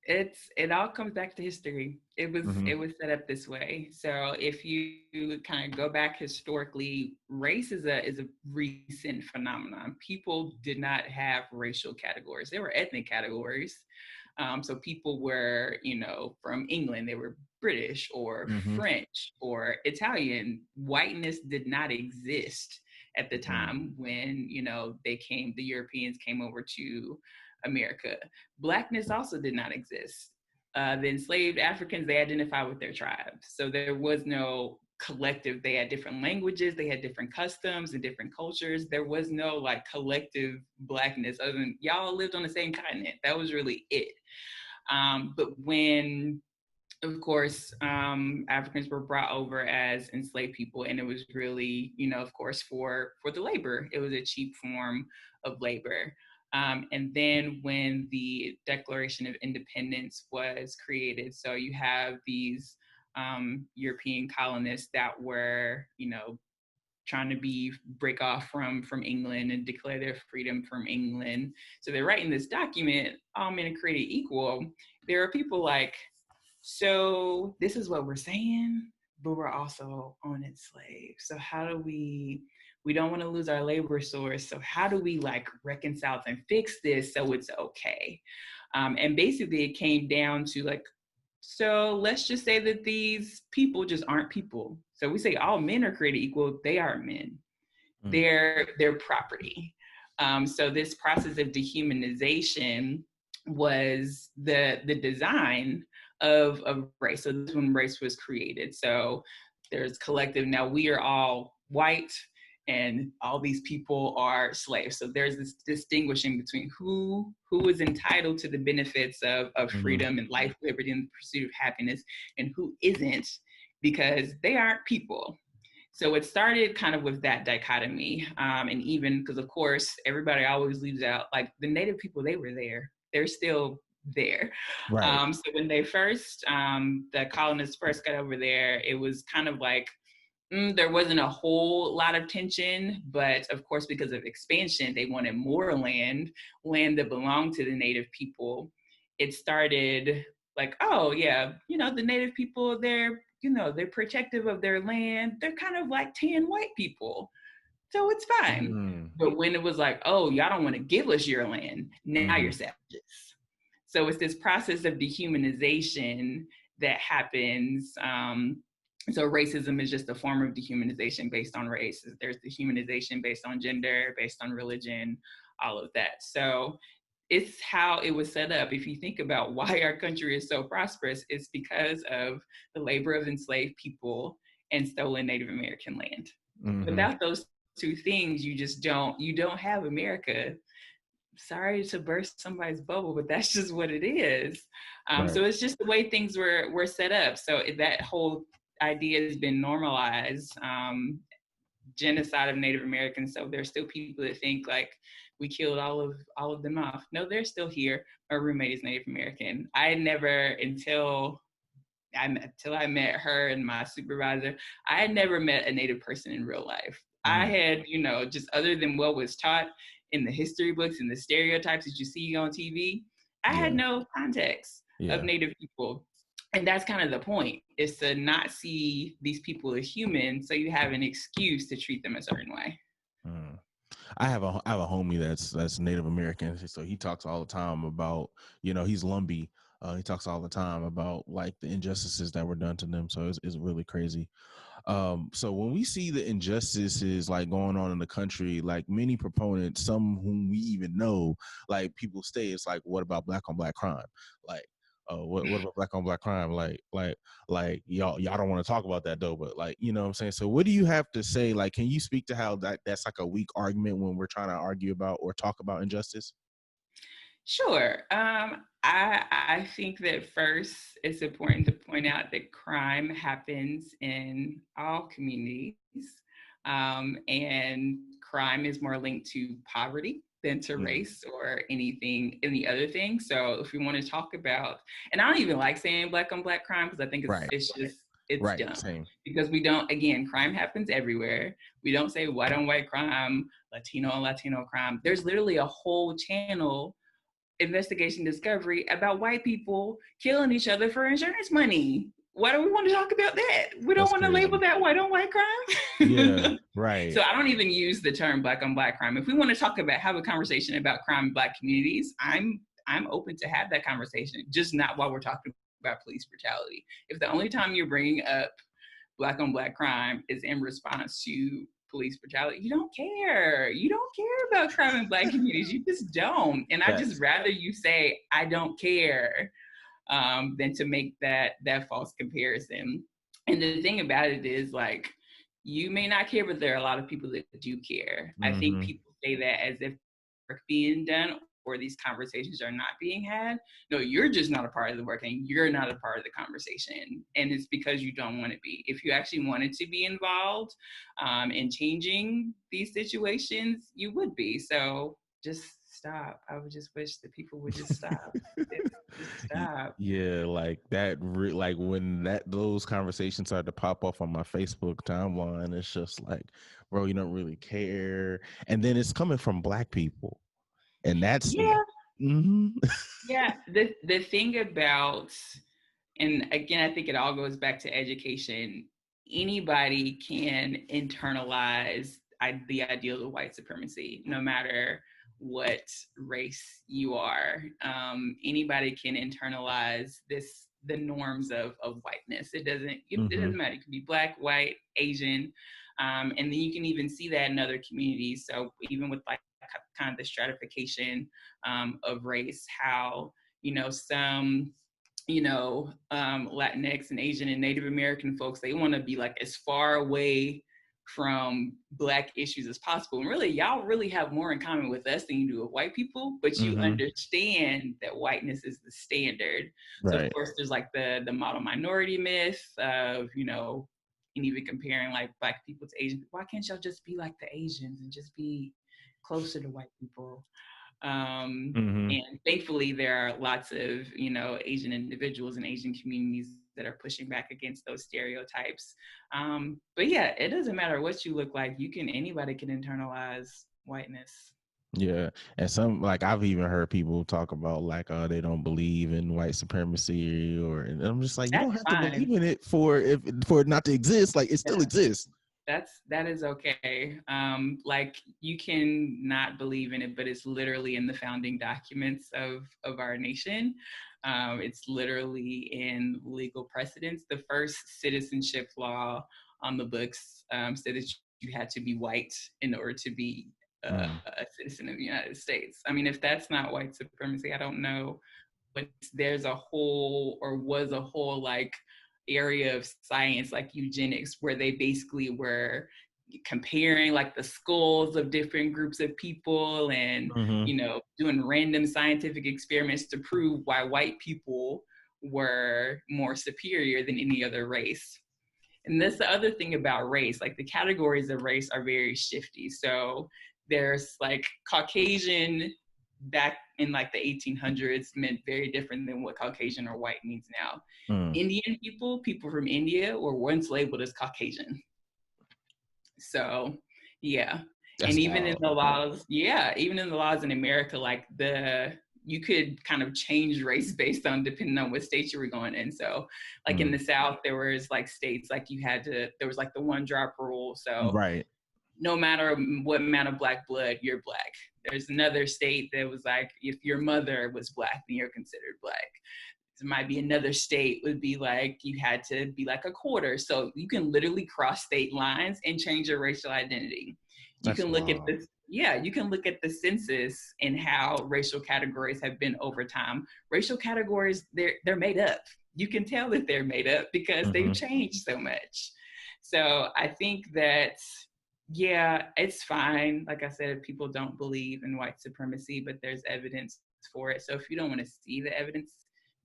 It all comes back to history. It was set up this way. So if you kind of go back historically, race is a recent phenomenon. People did not have racial categories. There were ethnic categories. So people were, from England, they were British or French or Italian. Whiteness did not exist at the time when, the Europeans came over to America. Blackness also did not exist. The enslaved Africans, they identify with their tribes. So there was no collective. They had different languages, they had different customs and different cultures. There was no like collective Blackness other than y'all lived on the same continent. That was really it. But when, of course, Africans were brought over as enslaved people, and it was really, of course, for the labor. It was a cheap form of labor. And then when the Declaration of Independence was created, so you have these European colonists that were, trying to break off from England and declare their freedom from England. So they're writing this document, all men are created equal. There are people like, so this is what we're saying, but we're also owned enslaved. So how do we don't want to lose our labor source. So how do we like reconcile and fix this so it's okay? And basically it came down to like, so let's just say that these people just aren't people. So we say all men are created equal. They aren't men. They're property. So this process of dehumanization was the design of race. So this is when race was created. So there's collective. Now we are all white, and all these people are slaves. So there's this distinguishing between who is entitled to the benefits of freedom and life, liberty, and the pursuit of happiness, and who isn't, because they aren't people. So it started kind of with that dichotomy. And even because, of course, everybody always leaves out, like the Native people, they were there. They're still there. Right. So when they first, the colonists first got over there, it was kind of like, there wasn't a whole lot of tension, but of course, because of expansion, they wanted more land, land that belonged to the native people. It started like, oh yeah, the native people, they're protective of their land. They're kind of like tan white people. So it's fine. Mm. But when it was like, oh, y'all don't want to give us your land, now Mm-hmm. you're savages. So it's this process of dehumanization that happens. So racism is just a form of dehumanization based on race. There's dehumanization based on gender, based on religion, all of that. So it's how it was set up. If you think about why our country is so prosperous, it's because of the labor of enslaved people and stolen Native American land. Mm-hmm. Without those two things, you don't have America. Sorry to burst somebody's bubble, but that's just what it is. Right. So it's just the way things were set up. So that whole idea has been normalized. Genocide of Native Americans. So there's still people that think like we killed all of them off. No, they're still here. My roommate is Native American. I never until I met her and my supervisor, I had never met a Native person in real life. I Mm. had, just other than what was taught in the history books and the stereotypes that you see on TV, I had Yeah. no context of Yeah. Native people. And that's kind of the point, is to not see these people as human, so you have an excuse to treat them a certain way. Mm. I have a homie that's Native American, so he talks all the time about, he's Lumbee. He talks all the time about like the injustices that were done to them. So it's really crazy. So when we see the injustices like going on in the country, like many proponents, some whom we even know, like people say, it's like, what about black on black crime? Like, what about black on black crime? Like y'all don't want to talk about that though, but like, what I'm saying. So what do you have to say? Like, can you speak to how that's like a weak argument when we're trying to argue about or talk about injustice? Sure. I think that first it's important to point out that crime happens in all communities, and crime is more linked to poverty than to Mm. race or any other thing. So if we want to talk about, and I don't even like saying black on black crime because I think Right. it's Right. dumb, Same. because we don't, again, crime happens everywhere. We don't say white on white crime, Latino on Latino crime. There's literally a whole channel, Investigation Discovery, about white people killing each other for insurance money. Why do we want to talk about that? We don't That's want to label crazy. that white on white Yeah. crime. Right. So I don't even use the term black on black crime. If we want to have a conversation about crime in black communities, I'm open to have that conversation, just not while we're talking about police brutality. If the only time you're bringing up black on black crime is in response to police brutality, you don't care. You don't care about crime in black communities. You just don't. And I just Facts. rather you say I don't care, than to make that false comparison. And the thing about it is, like, you may not care, but there are a lot of people that do care. I think Mm-hmm. people say that as if work being done or these conversations are not being had. No, you're just not a part of the work, and you're not a part of the conversation. And it's because you don't want to be. If you actually wanted to be involved, in changing these situations, you would be. So just stop. I would just wish that people would just stop. Just stop. Yeah, like that. Like when those conversations start to pop off on my Facebook timeline, it's just like, bro, you don't really care. And then it's coming from black people, and that's Yeah, mm-hmm. yeah. The thing about, and again, I think it all goes back to education. Anybody can internalize the ideals of white supremacy, no matter what race you are. Anybody can internalize the norms of whiteness. It doesn't matter. You can be black, white, Asian, and then you can even see that in other communities. So even with like kind of the stratification, of race, how some Latinx and Asian and Native American folks, they want to be like as far away from black issues as possible. And really, y'all really have more in common with us than you do with white people, but you Mm-hmm. understand that whiteness is the standard. So of Right. course there's like the model minority myth of, and even comparing like black people to Asian people. Why can't y'all just be like the Asians and just be closer to white people? Mm-hmm. And thankfully, there are lots of, Asian individuals and Asian communities that are pushing back against those stereotypes. But yeah, it doesn't matter what you look like. Anybody can internalize whiteness. Yeah, and some like I've even heard people talk about like they don't believe in white supremacy and I'm just like you don't That's have to fine. believe in it for it not to exist. Like it still Yeah. exists. That is okay. Like you can not believe in it, but it's literally in the founding documents of our nation. It's literally in legal precedents. The first citizenship law on the books said that you had to be white in order to be a citizen of the United States. I mean, if that's not white supremacy, I don't know. But there's a whole, or was a whole, like area of science like eugenics where they basically were comparing like the skulls of different groups of people and Mm-hmm. doing random scientific experiments to prove why white people were more superior than any other race. And that's the other thing about race, like the categories of race are very shifty. So there's like Caucasian back in like the 1800s meant very different than what Caucasian or white means now. Mm. Indian people from India were once labeled as Caucasian. So yeah. And That's even in wild. the laws, even in the laws in America, like you could kind of change race based on depending on what state you were going in. So like in the South, there was like states like there was like the one drop rule. So Right. no matter what amount of black blood, you're black. There's another state that was like, if your mother was black, then you're considered black. There might be another state would be like, you had to be like a quarter. So you can literally cross state lines and change your racial identity. You That's can look at wild. this. Yeah, you can look at the census and how racial categories have been over time. Racial categories, they're made up. You can tell that they're made up because they've changed so much. So I think that yeah, it's fine. Like I said, people don't believe in white supremacy, but there's evidence for it. So if you don't want to see the evidence,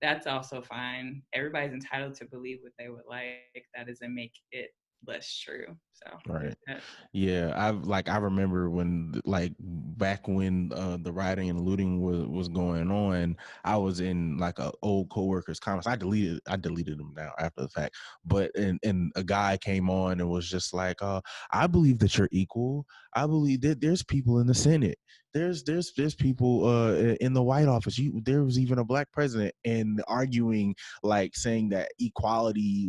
that's also fine. Everybody's entitled to believe what they would like. That doesn't make it less true. So Right. there's that. Yeah, I remember when like back when the rioting and looting was going on, I was in like a old coworker's comments. I deleted them now after the fact. But and a guy came on and was just like, I believe that you're equal. I believe that there's people in the Senate. There's people in the White Office. There was even a black president and arguing like saying that equality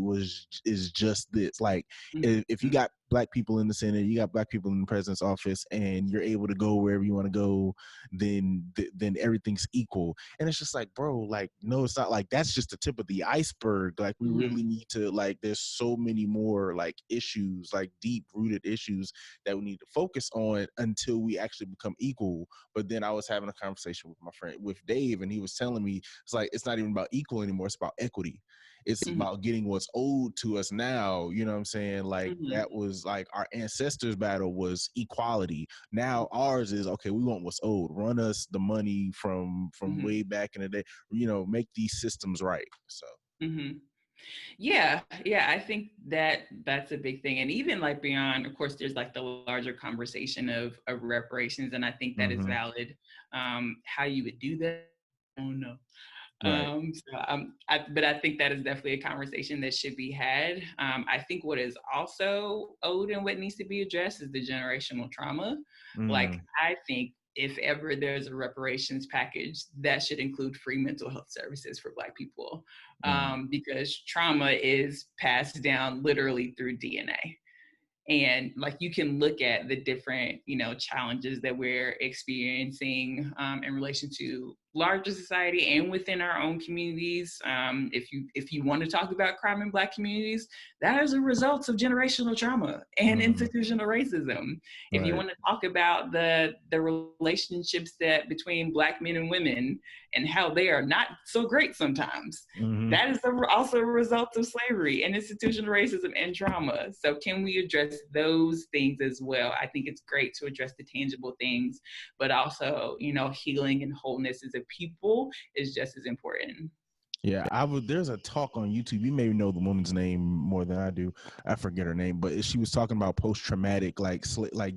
is just this. Like if you Mm-hmm. got black people in the Senate, you got black people in the president's office, and you're able to go wherever you want to go, then everything's equal. And it's just like, bro, like, no, it's not. Like that's just the tip of the iceberg. Like we Mm-hmm. really need to like there's so many more like issues, like deep rooted issues that we need to focus on until we actually become equal. But then I was having a conversation with my friend with Dave, and he was telling me it's like it's not even about equal anymore, it's about equity. It's Mm-hmm. about getting what's owed to us now. You know what I'm saying? Like Mm-hmm. that was like our ancestors' battle was equality. Now ours is okay. We want what's owed. Run us the money from Mm-hmm. way back in the day. You know, make these systems right. So. Mm-hmm. Yeah, I think that that's a big thing. And even like beyond, of course, there's like the larger conversation of reparations, and I think that is Mm-hmm. valid. How you would do that, I don't know. Right. But I think that is definitely a conversation that should be had. I think what is also owed and what needs to be addressed is the generational trauma. Like, Mm-hmm. I think if ever there's a reparations package, that should include free mental health services for Black people, because trauma is passed down literally through DNA. And like you can look at the different challenges that we're experiencing in relation to larger society and within our own communities. If you want to talk about crime in Black communities, that is a result of generational trauma and Mm-hmm. institutional racism. If you Right. want to talk about the relationships that between Black men and women and how they are not so great sometimes, Mm-hmm. that is also a result of slavery and institutional racism and trauma. So can we address those things as well? I think it's great to address the tangible things, but also, healing and wholeness as a people is just as important. Yeah, there's a talk on YouTube. You may know the woman's name more than I do. I forget her name, but she was talking about post traumatic, like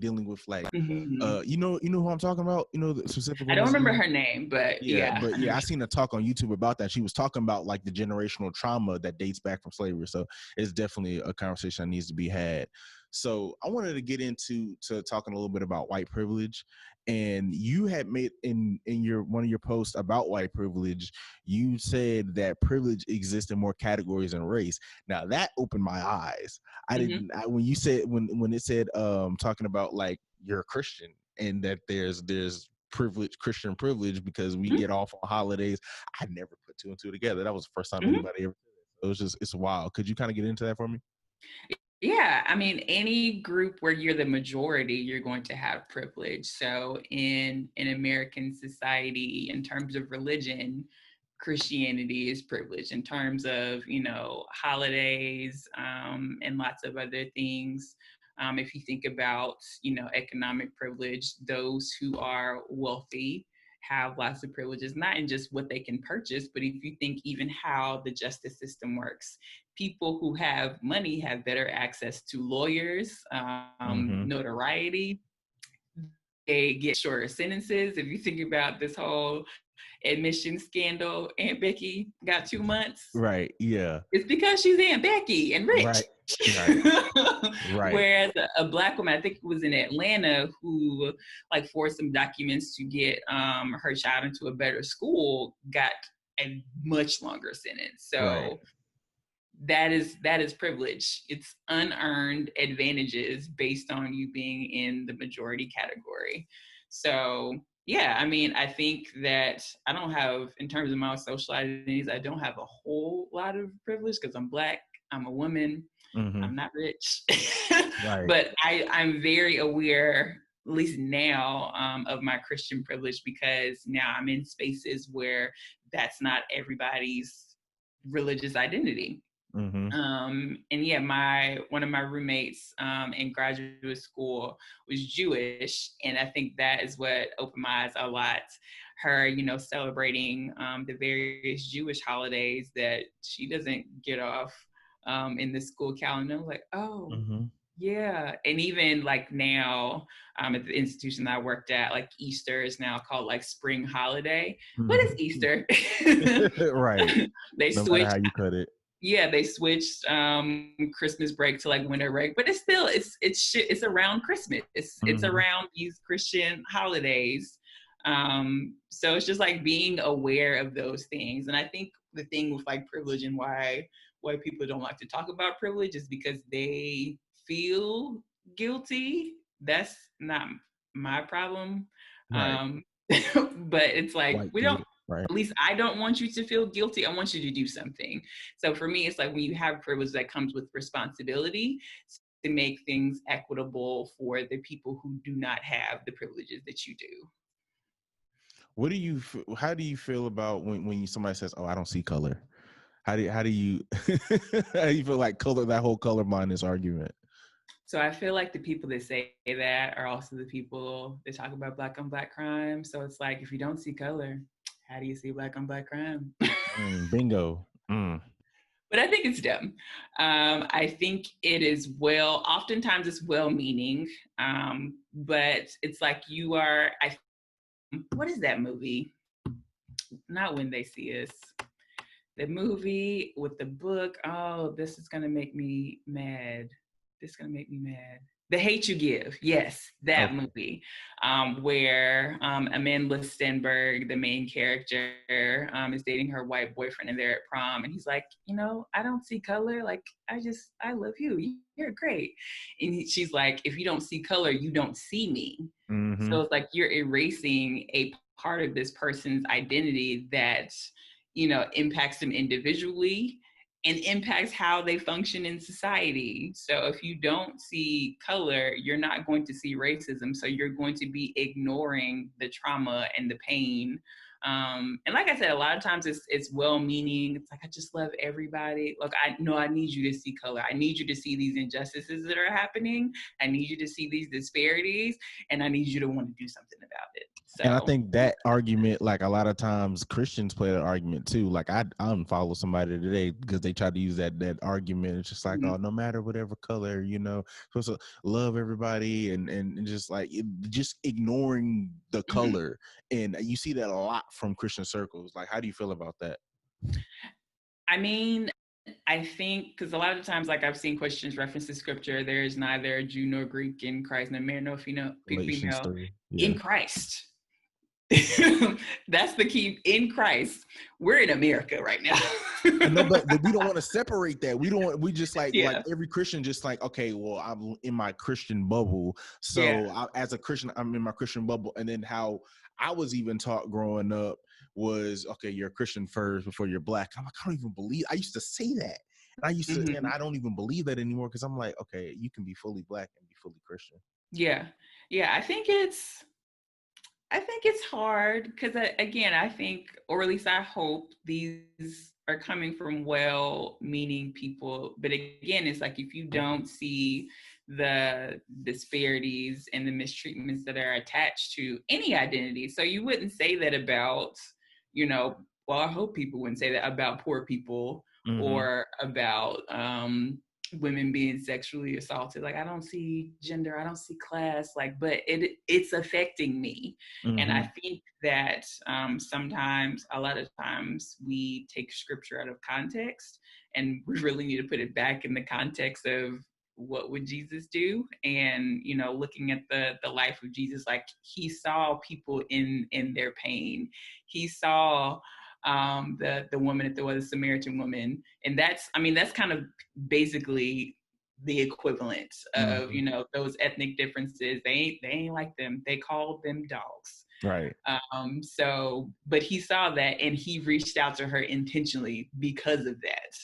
dealing with like, Mm-hmm. you know who I'm talking about. You know the specific I don't woman's remember name. her name, but Yeah, yeah, but I know. yeah, I seen a talk on YouTube about that. She was talking about like the generational trauma that dates back from slavery. So it's definitely a conversation that needs to be had. So I wanted to get into talking a little bit about white privilege. And you had made in your one of your posts about white privilege, you said that privilege exists in more categories than race. Now that opened my eyes. Mm-hmm. When you said when it said talking about like you're a Christian and that there's privilege, Christian privilege, because we get off on holidays. I never put two and two together. That was the first time Mm-hmm. anybody ever said it. So it's wild. Could you kind of get into that for me? Yeah, I mean, any group where you're the majority, you're going to have privilege. So in American society, in terms of religion, Christianity is privileged. In terms of, you know, holidays, and lots of other things. If you think about, you know, economic privilege, those who are wealthy have lots of privileges, not in just what they can purchase, but if you think even how the justice system works, people who have money have better access to lawyers, Mm-hmm. notoriety. They get shorter sentences. If you think about this whole admission scandal, Aunt Becky got 2 months. Right. Yeah. It's because she's Aunt Becky and rich. Right. Right. Right. Whereas a Black woman, I think it was in Atlanta, who like forced some documents to get her child into a better school, got a much longer sentence. Right. So that is privilege. It's unearned advantages based on you being in the majority category. So yeah, I mean, I think that I don't have, in terms of my social identities, I don't have a whole lot of privilege because I'm Black, I'm a woman, Mm-hmm. I'm not rich. Right. But I'm very aware, at least now, of my Christian privilege, because now I'm in spaces where that's not everybody's religious identity. Mm-hmm. And yeah, my one of my roommates in graduate school was Jewish, and I think that is what opened my eyes a lot. Her, you know, celebrating the various Jewish holidays that she doesn't get off in the school calendar. I'm like, oh, Mm-hmm. yeah. And even like now, at the institution that I worked at, like Easter is now called like spring holiday. What is Mm-hmm. Easter? Right. They No matter switched. how you cut it. Yeah, they switched Christmas break to like winter break, but it's still it's around Christmas. It's Mm-hmm. around these Christian holidays. So it's just like being aware of those things. And I think the thing with like privilege and why people don't like to talk about privilege is because they feel guilty. That's not my problem. Right. Um, but it's like White we don't. guilt. Right. At least I don't want you to feel guilty. I want you to do something. So for me, it's like when you have privilege that comes with responsibility to make things equitable for the people who do not have the privileges that you do. What do you? How do you feel about when somebody says, "Oh, I don't see color"? How do you how do you feel like color, that whole color blindness argument? So I feel like the people that say that are also the people that talk about Black on Black crime. So it's like, if you don't see color, how do you see Black on Black crime? Bingo. Mm. But I think it's dumb. I think it is oftentimes it's well-meaning, but it's like what is that movie? Not When They See Us. The movie with the book. Oh, this is going to make me mad. This is going to make me mad. The Hate You Give. Yes, that Okay. movie, where Amanda Stenberg, the main character, is dating her white boyfriend and they're at prom. And he's like, you know, I don't see color. Like, I love you. You're great. And she's like, if you don't see color, you don't see me. Mm-hmm. So it's like you're erasing a part of this person's identity that, you know, impacts them individually and impacts how they function in society. So if you don't see color, you're not going to see racism. So you're going to be ignoring the trauma and the pain And like I said, a lot of times it's well-meaning. It's like, I just love everybody. Look, I know I need you to see color. I need you to see these injustices that are happening. I need you to see these disparities, and I need you to want to do something about it. And I So think that argument, like a lot of times Christians play that argument too. Like I unfollow somebody today because they try to use that argument. It's just like, oh, no matter whatever color, supposed to love everybody and just like just ignoring the color. And you see that a lot from Christian circles. Like, how do you feel about that? I mean, I think because a lot of times, like I've seen questions reference to scripture, there is neither Jew nor Greek in Christ, no male nor female in Christ. That's the key. In Christ, we're in America right now. No, but we don't want to separate that. We just like every Christian just like, okay, well, I'm in my Christian bubble. So as a Christian, I'm in my Christian bubble. And then how I was even taught growing up was, okay, you're a Christian first before you're Black. I'm like, I don't even believe, I used to say that. And and I don't even believe that anymore because I'm like, okay, you can be fully Black and be fully Christian. Yeah. I think it's hard because, again, I think, or at least I hope, these are coming from well-meaning people. But again, it's like, if you don't see the disparities and the mistreatments that are attached to any identity, so you wouldn't say that about, well, I hope people wouldn't say that about poor people or about women being sexually assaulted. Like, I don't see gender, I don't see class, like, but it's affecting me. And I think that sometimes, a lot of times, we take scripture out of context, and we really need to put it back in the context of what would Jesus do. And looking at the life of Jesus, like, he saw people in their pain. He saw the woman at the Samaritan woman, and that's kind of basically the equivalent of those ethnic differences. They ain't like them. They called them dogs. Right. So, but he saw that, and he reached out to her intentionally because of that.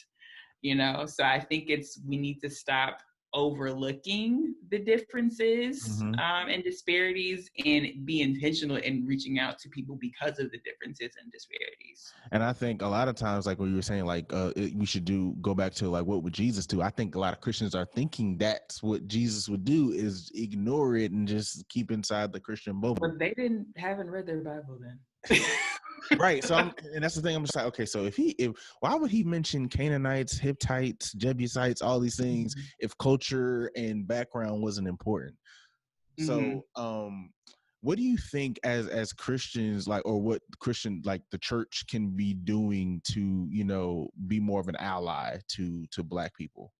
So I think we need to stop overlooking the differences and disparities, and be intentional in reaching out to people because of the differences and disparities. And I think a lot of times, like what you were saying, like we should go back to like, what would Jesus do? I think a lot of Christians are thinking that's what Jesus would do, is ignore it and just keep inside the Christian bubble. But they haven't read their Bible then. Right. So and that's the thing. I'm just like, okay, so why would he mention Canaanites, Hittites, Jebusites, all these things if culture and background wasn't important? So what do you think as Christians, like, or what Christian, like the church can be doing to, be more of an ally to Black people?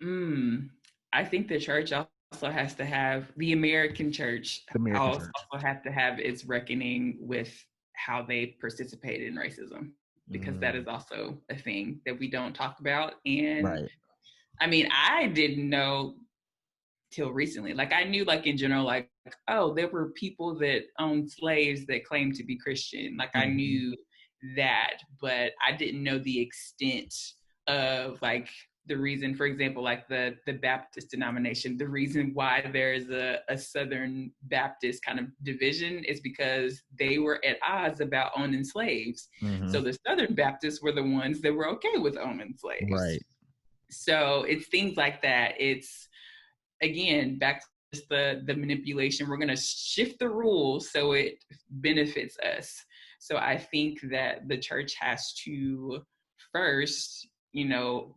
I think the church also has to have, the American church also have to have its reckoning with how they participate in racism, because that is also a thing that we don't talk about. And I mean, I didn't know till recently. Like, I knew, like, in general, like, oh, there were people that owned slaves that claimed to be Christian. Like, I knew that, but I didn't know the extent of, like, the reason, for example, like the Baptist denomination, the reason why there is a Southern Baptist kind of division is because they were at odds about owning slaves. So the Southern Baptists were the ones that were okay with owning slaves. Right. So it's things like that. It's, again, back to just the manipulation. We're going to shift the rules so it benefits us. So I think that the church has to first,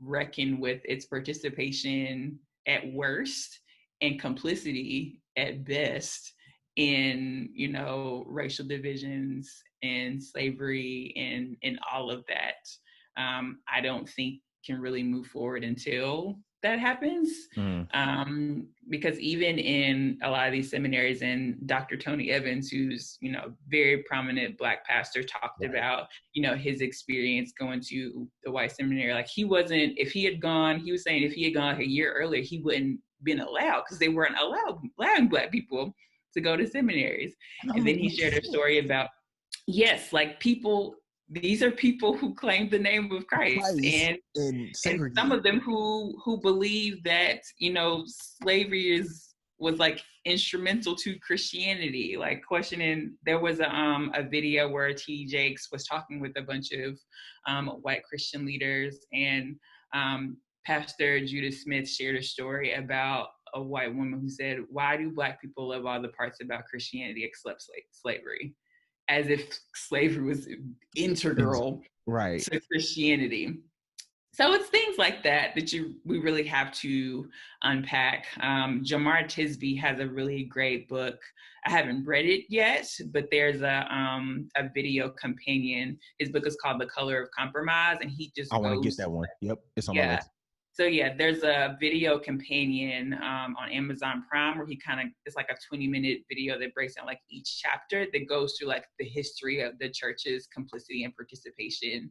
reckon with its participation at worst and complicity at best in, racial divisions and slavery and all of that. I don't think can really move forward until that happens. Because even in a lot of these seminaries, and Dr. Tony Evans, who's, very prominent Black pastor, talked about, his experience going to the white seminary. Like, he was saying if he had gone a year earlier, he wouldn't been allowed, because they weren't allowing Black people to go to seminaries. And then he shared a story about, yes, like, these are people who claim the name of Christ, and some of them who believe that, slavery is was like instrumental to Christianity, like questioning. There was a video where T. Jakes was talking with a bunch of white Christian leaders, and Pastor Judah Smith shared a story about a white woman who said, "Why do Black people love all the parts about Christianity except slavery?" As if slavery was integral Right. to Christianity. So it's things like that that we really have to unpack. Jamar Tisby has a really great book. I haven't read it yet, but there's a video companion. His book is called The Color of Compromise, and he just I want to get goes, that one. Yep, it's on my yeah. list. So yeah, there's a video companion on Amazon Prime where he kind of, it's like a 20-minute video that breaks down like each chapter that goes through like the history of the church's complicity and participation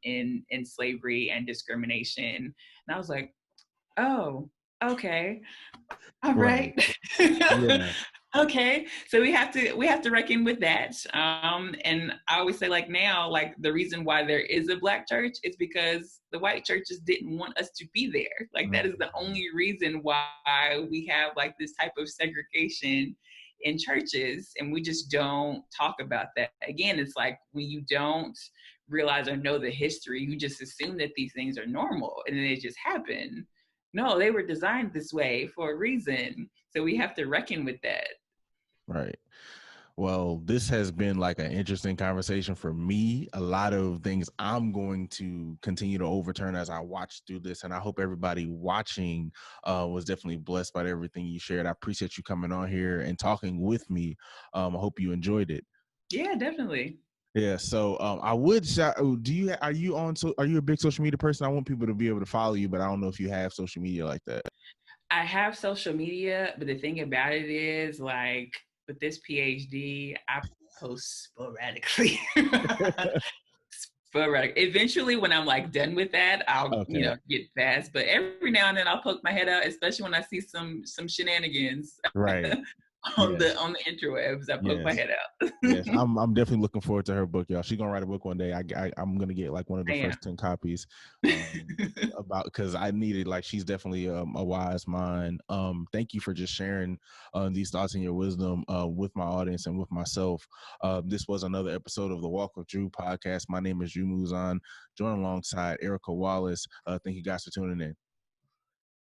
in slavery and discrimination. And I was like, oh, okay, all Right. right. Yeah. Okay, so we have to reckon with that. And I always say, like, now, like, the reason why there is a Black church is because the white churches didn't want us to be there. Like, that is the only reason why we have like this type of segregation in churches, and we just don't talk about that. Again, it's like when you don't realize or know the history, you just assume that these things are normal and then they just happen. No, they were designed this way for a reason. So we have to reckon with that. Right. Well, this has been like an interesting conversation for me. A lot of things I'm going to continue to overturn as I watch through this. And I hope everybody watching was definitely blessed by everything you shared. I appreciate you coming on here and talking with me. I hope you enjoyed it. Yeah, definitely. Yeah, so I would shout. Are you on? So are you a big social media person? I want people to be able to follow you, but I don't know if you have social media like that. I have social media, but the thing about it is, like, with this PhD, I post sporadically. Sporadic. Eventually, when I'm like done with that, I'll get fast. But every now and then, I'll poke my head out, especially when I see some shenanigans. Right. on the interwebs. I poke my head out. Yes, I'm definitely looking forward to her book, y'all. She's gonna write a book one day. I'm gonna get like one of the first 10 copies about, because I needed, like, she's definitely a wise mind. Thank you for just sharing these thoughts and your wisdom with my audience and with myself. This was another episode of the Walk with Drew podcast. My name is Drew Muzan, joined alongside Erica Wallace. Thank you guys for tuning in.